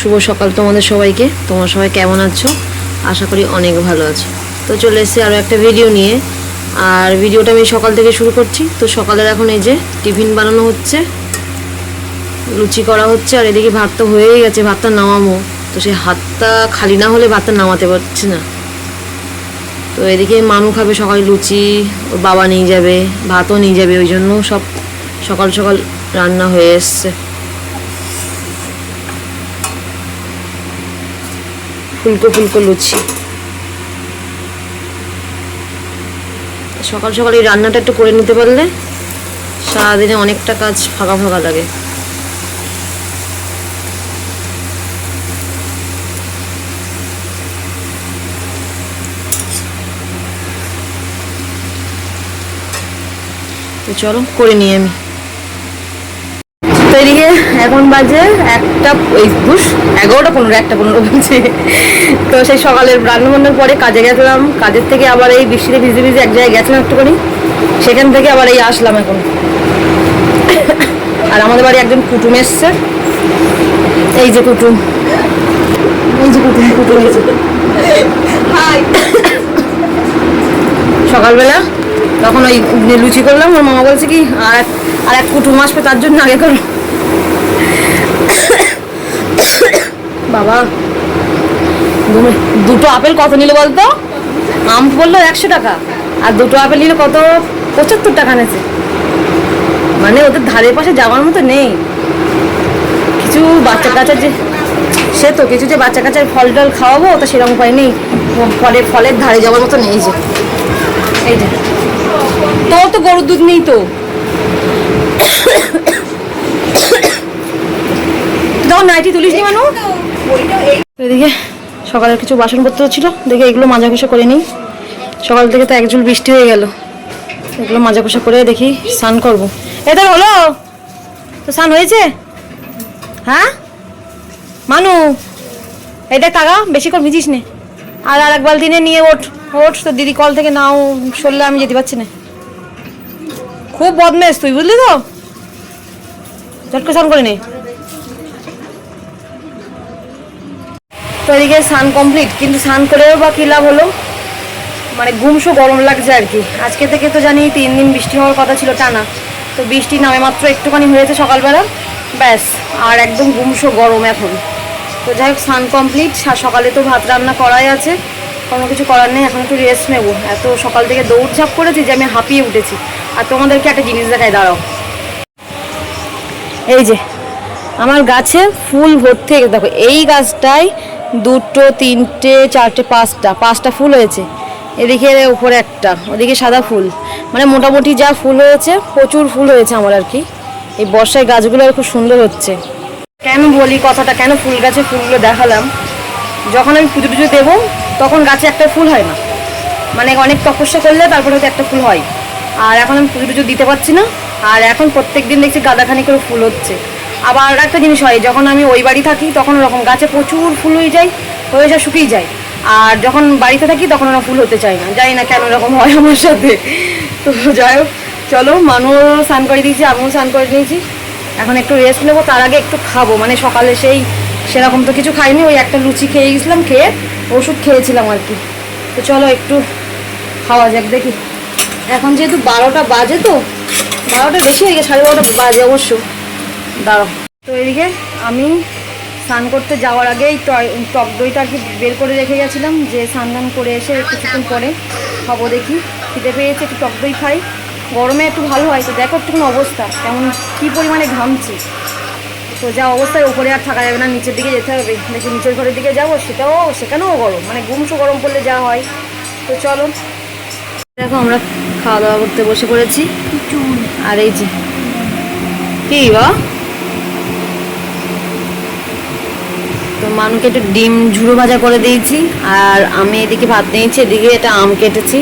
শুভ সকাল তোমাদের সবাইকে। তোমরা সবাই কেমন আছো? আশা করি অনেক ভালো আছো। তো চলে এসেছি আরও একটা ভিডিও নিয়ে। আর ভিডিওটা আমি সকাল থেকে শুরু করছি। তো সকালের এখন এই যে টিফিন বানানো হচ্ছে, লুচি করা হচ্ছে, আর এদিকে ভাত তো হয়েই গেছে, ভাতটা নামাবো। তো সেই হাতটা খালি না হলে ভাতটা নামাতে পারছি না। তো এদিকে মানু খাবে সকালে লুচি, ওর বাবা নিয়ে যাবে, ভাতও নিয়ে যাবে, ওই জন্য সব সকাল সকাল রান্না হয়ে এসছে। ফুলকো ফুলকো লুচি। সকাল সকাল এই রান্নাটা একটু করে নিতে পারলে সারাদিনে অনেকটা কাজ ফাঁকা ফাঁকা লাগে। তো চলো করে নিই আমি। তো এদিকে এখন বাজে 11:15 বলছে। তো সেই সকালের রান্নাবান্নার পরে কাজে গেছিলাম, কাজের থেকে আবার এই বৃষ্টিতে ভিজে ভিজে এক জায়গায় গেছিলাম একটুখানি, সেখান থেকে আবার এই আসলাম এখন। আর আমাদের বাড়ি একজন কুটুম এসছে, এই যে কুটুম, সকালবেলা তখন ওই লুচি করলাম, ওর মামা বলছে কি আর এক কুটুম আসবে, তার জন্য আগে করো। বাবা দুটো আপেল কত নিল বলতো? আম বললো 100 টাকা, আর দুটো আপেল নিল কত? 75 টাকা নিয়েছে। মানে ওদের ধারে পাশে যাওয়ার মতো নেই কিছু। বাচ্চা কাচ্চা যে সে তো কিছু যে বাচ্চা কাচ্চার ফল টল খাওয়াবো, তো সেরকম উপায় নেই। ফলের ধারে যাওয়ার মতো নেই। যে এই যে তোর তো গরুর দুধ নেই তো, তখন নাইটি তুলিস নি মানু। এদিকে সকালের কিছু বাসনপত্র ছিল, দেখে এগুলো মাজা ঘষা করে নিই। সকাল থেকে তো একঝুল বৃষ্টি হয়ে গেল, এগুলো মাজা ঘষা করে দেখি স্নান করবো। এটা হলো তো, স্নান হয়েছে? হ্যাঁ মানু, এটা টাকা বেশি করে ভিজিস নে, আর এক বালতি নিয়ে ওঠ তো দিদি কল থেকে নাও সরলে আমি যেতে পারছি না। খুব বদমেশ তুই, বুঝলি তো, ঝটকে স্নান করে নে। তো এদিকে স্নান কমপ্লিট, কিন্তু স্নান করেও বা কী লাভ হলো, মানে গুমসো গরম লাগছে আর কি। আজকে থেকে তো জানি 3 দিন বৃষ্টি হওয়ার কথা ছিল টানা, তো বৃষ্টি নামে মাত্র একটুখানি হয়েছে সকালবেলা, ব্যাস। আর একদম গুমসো গরম এখন। তো যাই হোক স্নান কমপ্লিট, সকালে তো ভাত রান্না করাই আছে, কোনো কিছু করার নেই, এখন একটু রেস্ট নেবো। এত সকাল থেকে দৌড়ঝাঁপ করেছি যে আমি হাঁপিয়ে উঠেছি। আর তোমাদেরকে একটা জিনিস দেখাই, দাঁড়াও। এই যে আমার গাছে ফুল ভর্তি হয়ে গেছে, দেখো এই গাছটায় 2, 3, 4, 5টা ফুল হয়েছে। এদিকে উপরে একটা, ওদিকে সাদা ফুল, মানে মোটামুটি যা ফুল হয়েছে প্রচুর ফুল হয়েছে আমার আর কি। এই বর্ষায় গাছগুলো খুব সুন্দর হচ্ছে। কেন বলি কথাটা, কেন ফুল গাছে ফুলগুলো দেখালাম, যখন আমি পুজো টুজো দেবো তখন গাছে একটা ফুল হয় না, মানে অনেক তপস্যা করলে তারপরে হয়তো একটা ফুল হয়। আর এখন আমি পুজো টুজো দিতে পারছি না, আর এখন প্রত্যেক দিন দেখছি গাদাখানি করে ফুল হচ্ছে। আবার একটা জিনিস হয়, যখন আমি ওই বাড়ি থাকি তখন ওরকম গাছে প্রচুর ফুল হয়ে যায় শুকিয়ে যায়, আর যখন বাড়িতে থাকি তখন ওরা ফুল হতে চায় না, জানি না কেন এরকম হয় আমার সাথে। তো যাই হোক চলো, মানুও স্নান করে দিয়েছি, আমিও স্নান করে নিয়েছি, এখন একটু রেস্ট নেবো। তার আগে একটু খাবো, মানে সকালে সেরকম তো কিছু খাইনি, ওই একটা লুচি খেয়ে গেছিলাম, খেয়ে ওষুধ খেয়েছিলাম আর কি। তো চলো একটু খাওয়া যাক দেখি। এখন যেহেতু 12টা বাজে, তো 12টা বেশি হয়ে গেছে, 12:30 বাজে অবশ্য। দাঁড়াও। তো এদিকে আমি স্নান করতে যাওয়ার আগেই টক দইটা আর কি বের করে রেখে গেছিলাম, যে স্নান করে এসে কিছুক্ষণ পরে খাবো। দেখি খিদে পেয়েছে, একটু টক দই খাই, গরমে একটু ভালো হয়। তো দেখো একটুখানি অবস্থা কেমন, কী পরিমাণে ঘামছি। তো যা অবস্থায় ওপরে আর থাকা যাবে না, নিচের দিকে যেতে হবে। দেখি নিচের ঘরের দিকে যাবো, সেখানেও গরম, মানে গুমসো গরম পড়লে যা হয়। তো চলো, দেখো আমরা খাওয়া দাওয়া করতে বসে পড়েছি। আর এই যে কি বা, তো মানুকে একটু ডিম ঝুড়ো ভাজা করে দিয়েছি, আর আমি এদিকে ভাত নিয়েছি, এদিকে এটা আম কেটেছি।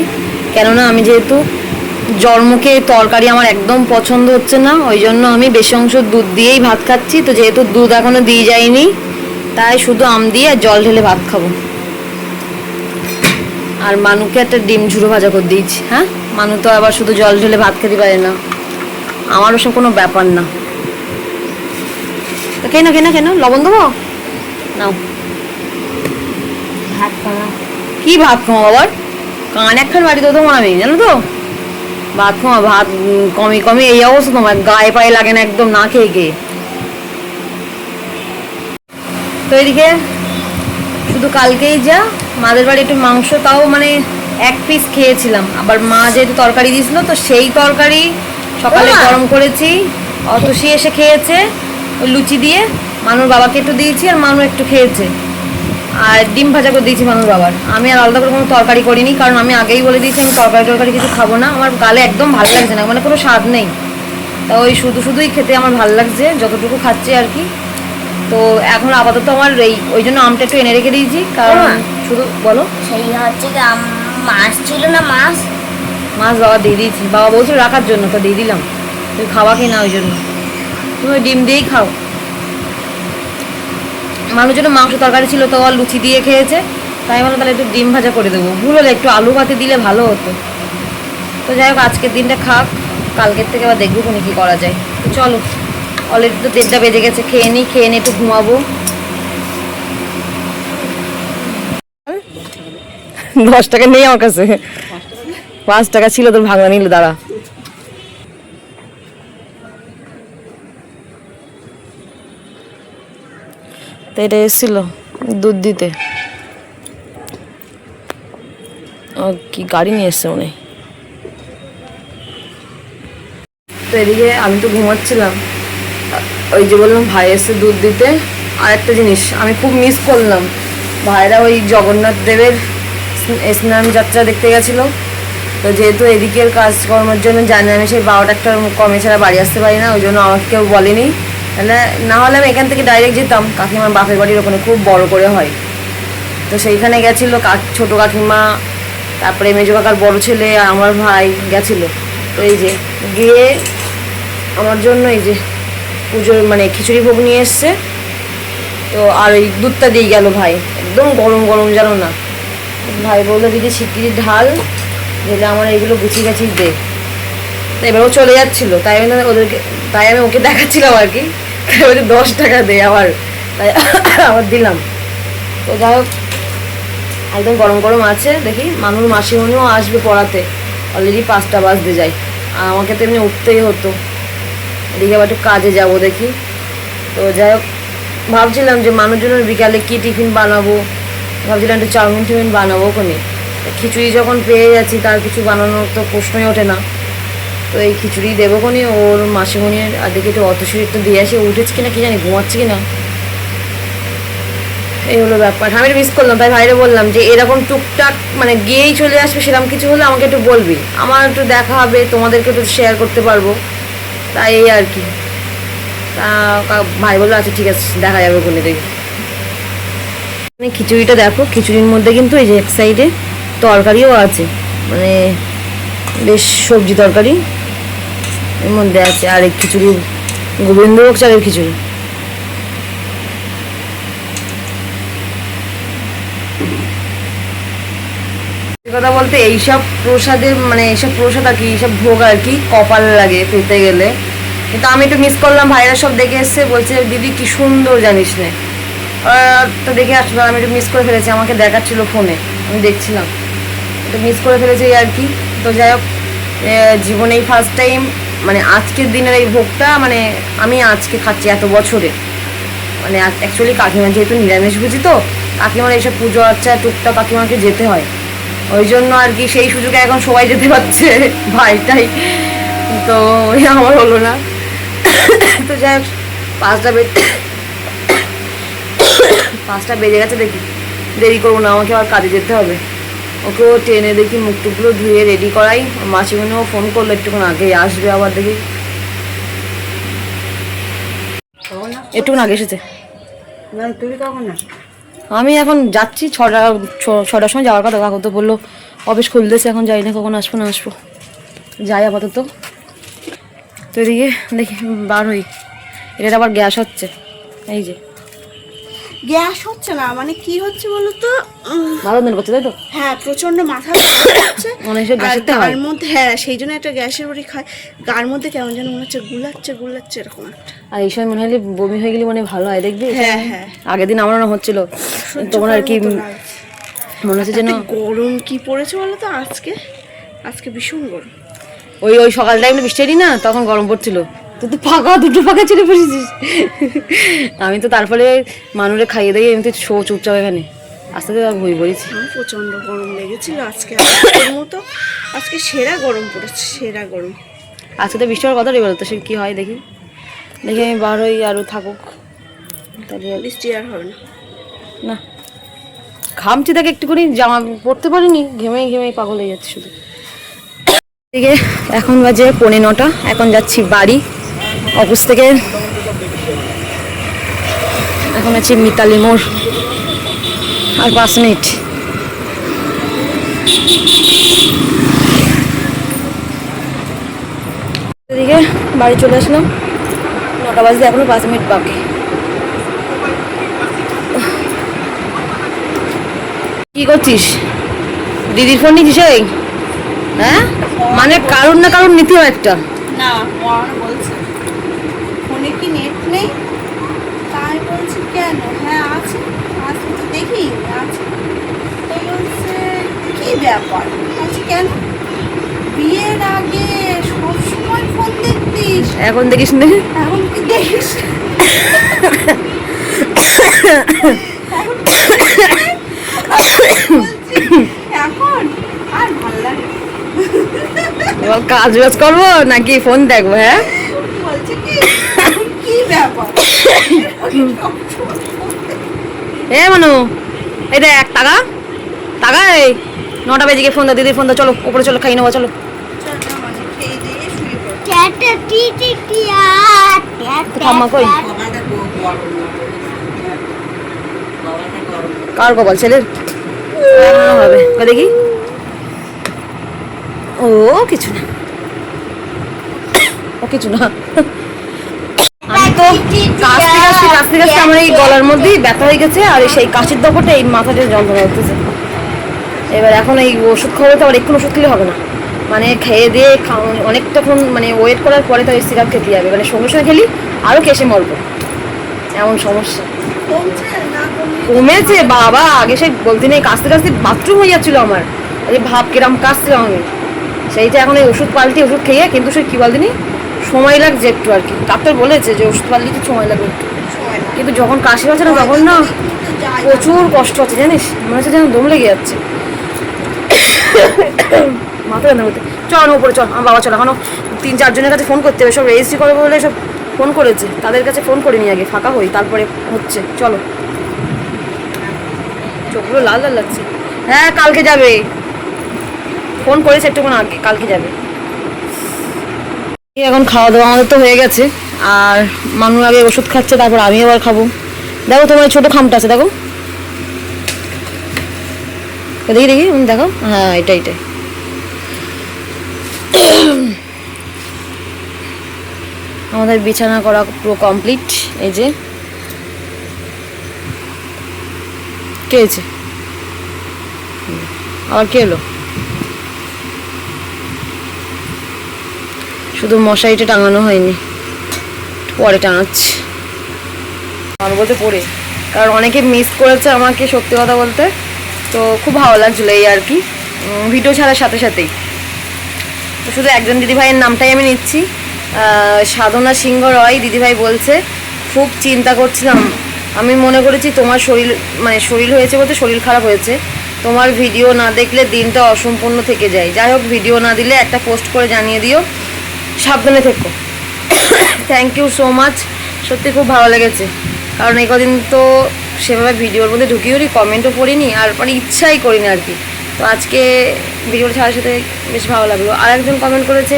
কেননা আমি যেহেতু জন্মকে তরকারি আমার একদম পছন্দ হচ্ছে না, ওই জন্য আমি বেশি অংশ দুধ দিয়েই ভাত খাচ্ছি। তো যেহেতু দুধ এখনো দিয়ে যায়নি, তাই শুধু আম দিয়ে আর জল ঢেলে ভাত খাবো। আর মানুকে একটা ডিম ঝুড়ো ভাজা করে দিয়েছি। হ্যাঁ, মানু তো আবার শুধু জল ঢেলে ভাত খেতে পারে না, আমার ওসব কোনো ব্যাপার না। তো কেন লবণ দেবো? নাও ভাত খাওয়া। কি ভাত খাওয়া আবার কান একখান বাড়িতে তো মানাবে জানো তো ভাত খাওয়া ভাত কমে কমে এই অবস্থা তোমার গায়ে পায়ে লাগে না একদম না খেয়ে খেয়ে তো এদিকে শুধু কালকেই যা মাদের বাড়ি একটু মাংস তাও মানে 1 পিস খেয়েছিলাম আবার মা যেহেতু তরকারি দিয়েছিল তো সেই তরকারি সকালে গরম করেছি অতসী এসে খেয়েছে ওই লুচি দিয়ে মানুর বাবাকে একটু দিয়েছি আর মানু একটু খেয়েছে আর ডিম ভাজা করে দিয়েছি মানুষ বাবার আমি আর আলাদা করে কোনো তরকারি করিনি কারণ আমি আগেই বলে দিয়েছি আমি তরকারি কিছু খাবো না আমার গালে একদম ভালো লাগছে না মানে কোনো স্বাদ নেই তা ওই শুধুই খেতে আমার ভালো লাগছে যতটুকু খাচ্ছি আর কি তো এখন আপাতত আমার ওই জন্য আমটা একটু এনে রেখে দিয়েছি কারণ শুধু বলো সেই হচ্ছে কি মাছ ছিল না মাছ বাবা দিয়ে দিয়েছি বাবা বলছিল রাখার জন্য তো দিয়ে দিলাম তুই খাওয়া কি না ওই জন্য তুমি ওই ডিম দিয়েই খাও মানুষের জন্য মাংস তরকারি ছিল তো আর লুচি দিয়ে খেয়েছে তাই বললাম তাহলে একটু ডিম ভাজা করে দেবো ভুল হলে একটু আলু ভাতে দিলে ভালো হতো তো যাই হোক আজকের দিনটা খাক কালকের থেকে আবার দেখবো কোনো কী করা যায় তো চলো অলরেডি তো 1:30টা বেজে গেছে খেয়ে নিই একটু ঘুমাবো 10 টাকা নেই আমার কাছে 5 টাকা ছিল তোর ভাঙা নিল দাঁড়া তো এটা এসেছিল দুধ দিতে কি গাড়ি নিয়ে এসছে মনে তো এদিকে আমি তো ঘুমাচ্ছিলাম ওই যে বললাম ভাই এসে দুধ দিতে আর একটা জিনিস আমি খুব মিস করলাম ভাইরা ওই জগন্নাথ দেবের স্নান যাত্রা দেখতে গেছিলো তো যেহেতু এদিকের কাজকর্মের জন্য জানি আমি সেই 12টা কমে ছাড়া বাড়ি আসতে পারি না ওই জন্য আমাকে কেউ বলেনি তাহলে না হলে আমি এখান থেকে ডাইরেক্ট যেতাম কাকিমার বাপের বাড়ির ওখানে খুব বড় করে হয় তো সেইখানে গেছিলো ছোটো কাকিমা তারপরে মেজো কাকার বড় ছেলে আর আমার ভাই গেছিলো তো এই যে গিয়ে আমার জন্য এই যে পুজোর মানে খিচুড়ি ভোগ নিয়ে এসছে তো আর ওই দুধটা দিয়ে গেল ভাই একদম গরম গরম জানো না ভাই বললো দিদি শিগগিরি ঢাল ঢেলে আমার এইগুলো গুছিয়ে গাছি দে তো এবার ও চলে যাচ্ছিলো তাই আমি ওকে দেখাচ্ছিলাম আর কি 10 টাকা দে আবার তাই আবার দিলাম তো যাই হোক একদম গরম গরম আছে দেখি মানুষ মাসিমণিও আসবে পড়াতে অলরেডি 5টা বাজতে যায় আর আমাকে তো এমনি উঠতেই হতো এদিকে আবার একটু কাজে যাবো দেখি তো যাই হোক ভাবছিলাম যে মানুষজনের বিকালে কি টিফিন বানাবো ভাবছিলাম একটু চাউমিন বানাবো ওখানে খিচুড়ি যখন পেয়ে যাচ্ছি তার কিছু বানানোর তো প্রশ্নই ওঠে না তো এই খিচুড়ি দেবো কোনি ওর মাসিমণির আর দেখি একটু অতসী একটু দিয়ে আসি উঠেছে কিনা কি জানি ঘুমাচ্ছে কিনা এই হলো ব্যাপার আমি মিস করলাম তাই ভাইরে বললাম যে এরকম টুকটাক মানে গিয়েই চলে আসবে সেরকম কিছু হলে আমাকে একটু বলবি আমার একটু দেখা হবে তোমাদেরকে একটু শেয়ার করতে পারবো তাই এই আর কি তা ভাই বললো আচ্ছা ঠিক আছে দেখা যাবে ওখানে দেখি খিচুড়িটা দেখো খিচুড়ির মধ্যে কিন্তু এই যে এক সাইডে তরকারিও আছে মানে বেশ সবজি তরকারি এর মধ্যে আছে আর এক খিচুড়ি গোবিন্দভোগ চালের খিচুড়ি কথা বলতে এইসব প্রসাদের মানে এইসব প্রসাদ আর কি এইসব ভোগ আর কি কপাল লাগে পেতে গেলে কিন্তু আমি একটু মিস করলাম ভাইরা সব দেখে এসছে বলছে দিদি কি সুন্দর জানিস না তো দেখে আসলো আমি একটু মিস করে ফেলেছি আমাকে দেখাচ্ছিল ফোনে আমি দেখছিলাম একটু মিস করে ফেলেছি আর কি তো যাই হোক জীবনে এই ফার্স্ট টাইম মানে আজকের দিনের এই ভোগটা মানে আমি আজকে খাচ্ছি এত বছরে মানে অ্যাকচুয়ালি কাকিমা যেহেতু নিরামিষ ভুজি তো কাকিমার এইসব পুজো আচ্ছা টুকটাক কাকিমাকে যেতে হয় ওই জন্য আর কি সেই সুযোগে এখন সবাই যেতে পারছে ভাইটাই তো আমার হলো না তো যাই হোক 5টা বেজে গেছে দেখি দেরি করবো না আমাকে আবার কাজে যেতে হবে ওকেও ট্রেনে দেখি মুখ টুকগুলো ধুয়ে রেডি করাই মাসিমণিও ফোন করলো একটুক্ষণ আগেই আসবে আবার দেখি একটুক্ষণ আগে এসেছে আমি এখন যাচ্ছি 6টার সময় যাওয়ার কথা কাকু তো বললো অফিস খুলতেছে এখন যাই না কখন আসবো না আসবো যাই আপাতত তো এদিকে দেখি বার হই এটা আবার গ্যাস হচ্ছে এই যে গ্যাস হচ্ছে না মানে কি হচ্ছে বলো তো ভালো দিন করছে তাই তো হ্যাঁ প্রচন্ড মাথা ব্যথা হচ্ছে গার মধ্যে হ্যাঁ সেই জন্য একটা গ্যাসের বড়ি খায় গার মধ্যে কেমন যেন মনে হচ্ছে গুলাচ্ছে এরকম একটা আর এই সময় মনে হলে বমি হয়ে গেলে মানে ভালো হয়, দেখবি? হ্যাঁ হ্যাঁ, আগের দিন আমারও হচ্ছিল, তোমার আর কি মনে হচ্ছে যেন গরম কি পড়েছে বলো তো আজকে, আজকে ভীষণ গরম। ওই ওই সকাল টাইমে বৃষ্টি হয়নি না, তখন গরম পড়ছিল। তুই তো ফাঁকা, দুটো ফাঁকা ছেড়ে পড়েছিস। আমি তো তারপরে মানুষে খাইয়ে দিয়ে এমনি শো চুপচাপ এখানে আস্তে আস্তে বই পড়েছি। আমার প্রচন্ড গরম লেগেছিল আজকে, আজকের মতো আজকে সেরা গরম পড়েছে, সেরা গরম। আজকে তো বৃষ্টি হওয়ার কথা নেই, বলতো সে কী হয় দেখি, দেখি আমি বার হই আরও থাকুক, তাহলে বৃষ্টি আর হবে না। না ঘামছি দেখে একটুখানি জামা পরতে পারিনি, ঘেমে ঘেমে পাগল হয়ে যাচ্ছে শুধু। এদিকে এখন বাজে 9:45, এখন যাচ্ছি বাড়ি অফিস থেকে। এখন আছি মিতালি মোড়, আর 5 মিনিট। এদিকে বাড়ি চলে আসলাম, 9টা বাজতে এখনো 5 মিনিট বাকি। কি করছিস? দিদির ফোন নিচ্ছিস? এই হ্যাঁ, মানে কারণ না কারণ নিতে হয় একটা। না পড়ানো বলছে ফোনে কি নেট নেই, তাই বলছি কেন, হ্যাঁ আছে, আজকে তো দেখি আছে। তো বলছে কি ব্যাপার, বলছি কেন, বিয়ের আগে সবসময় ফোন দেখতিস, এখন দেখিস না? এখন কি দেখিস না? এখন কি বলছি, এখন আর ভালো লাগে না। এবার কাজ বাজ করবো নাকি ফোন দেখবো? হ্যাঁ বলছে কি এখন কি ব্যাপার, এ মানু, এই দেখ টাকা টাকা, এই 9টা বেজে গিয়ে ফোন দাও, দিদির ফোন দাও, চলো উপরে চলো, খাই নেবো চলো। খেয়ে দিয়ে শুয়ে পড়। ঠাম্মা কই? কার কপাল, ছেলের? হবে দেখি। ও কিছু না, ও কিছু না। আমি তো কাশতে কাশতে কাশতে কাশতে আমার এই গলার মধ্যেই ব্যথা হয়ে গেছে, আর সেই কাশির দফাটা এই মাথাটা যন্ত্রণা হতেছে। এবার এখন এই ওষুধ খাওয়ালে তো আবার একটু ওষুধ খেলে হবে না, মানে খেয়ে দিয়ে অনেকটাক্ষণ মানে ওয়েট করার পরে তো ওই সিরাপ খেতে যাবে, মানে সঙ্গে সঙ্গে খেলি আরও কেসে মরবো, এমন সমস্যা। কমছে না কমলে কমেছে বাবা, আগে সে বলতে নেই, কাশতে কাশতে বাথরুম হয়ে যাচ্ছিল আমার, এই ভাব কিরম কাশছিলাম আমি, সেইটা এখন এই ওষুধ পাল্টি ওষুধ খেয়ে, কিন্তু সে কী বলতে সময় লাগছে একটু আর কি, ডাক্তার বলেছে যে ওষুধ পাল্টি সময় লাগবে একটু, সময় লাগে। কিন্তু যখন কাশি হচ্ছে না তখন না প্রচুর কষ্ট হচ্ছে জানিস, মনে হচ্ছে যেন দম লেগে যাচ্ছে, মাথা ব্যথা করতে। চল না উপরে চল, আমার বাবা চল, এখনো 3-4 জনের কাছে ফোন করতে হবে, সব রেজিস্ট্রি করবে বলে সব ফোন করেছে, তাদের কাছে ফোন করে নি আগে, ফাঁকা হই তারপরে হচ্ছে। চলো, চোখগুলো লাল লাল লাগছে। হ্যাঁ কালকে যাবে, ফোন করেছে একটুক্ষণ আগে, কালকে যাবে। এখন খাওয়া দাওয়া আমাদের তো হয়ে গেছে, আর মানুষ আগে ওষুধ খাচ্ছে, তারপর আমি আবার খাবো। দেখো তোমার ছোটো খামটা আছে, দেখো দেখি দেখি দেখো, হ্যাঁ এটাই এটাই। আমাদের বিছানা করা পুরো কমপ্লিট। এই যে কে হয়েছে, আবার কে এলো? শুধু মশারিটা টাঙানো হয়নি, পরে টাঙাচ্ছি, আমার বলতে পরে, কারণ অনেকে মিস করেছে আমাকে, সত্যি কথা বলতে তো খুব ভালো লাগছিলো এই আর কি, ভিডিও ছাড়ার সাথে সাথেই। তো শুধু একজন দিদিভাইয়ের নামটাই আমি নিচ্ছি, সাধনা সিংহ রয় দিদিভাই বলছে, খুব চিন্তা করছিলাম, আমি মনে করেছি তোমার শরীর মানে শরীর হয়েছে বলতে শরীর খারাপ হয়েছে, তোমার ভিডিও না দেখলে দিনটা অসম্পূর্ণ থেকে যায়, যাই হোক ভিডিও না দিলে একটা পোস্ট করে জানিয়ে দিও, সাবধানে থেকো। থ্যাংক ইউ সো মাচ, সত্যি খুব ভালো লেগেছে, কারণ এই কদিন তো সেভাবে ভিডিওর মধ্যে ঢুকিও নি, কমেন্টও পড়িনি, আর মানে ইচ্ছাই করিনি আর কি। তো আজকে ভিডিওটা ছাড়ার সাথে বেশ ভালো লাগলো। আর একজন কমেন্ট করেছে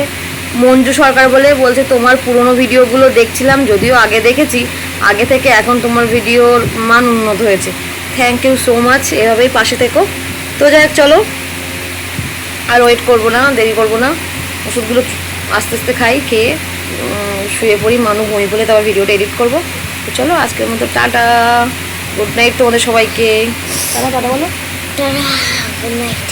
মঞ্জু সরকার বলে, বলছে তোমার পুরনো ভিডিওগুলো দেখছিলাম, যদিও আগে দেখেছি, আগে থেকে এখন তোমার ভিডিওর মান উন্নত হয়েছে। থ্যাংক ইউ সো মাচ, এভাবেই পাশে থেকো। তো যাই হোক চলো, আর ওয়েট করবো না, দেরি করবো না, ওষুধগুলো আস্তে আস্তে খাই, খেয়ে শুয়ে পড়ি, মানুষ ঘুমিয়ে পড়লে তারপর ভিডিওটা এডিট করবো। তো চলো আজকের মতো টাটা, গুড নাইট তোমাদের সবাইকে। টাটা টাটা বলো। Tata, good night.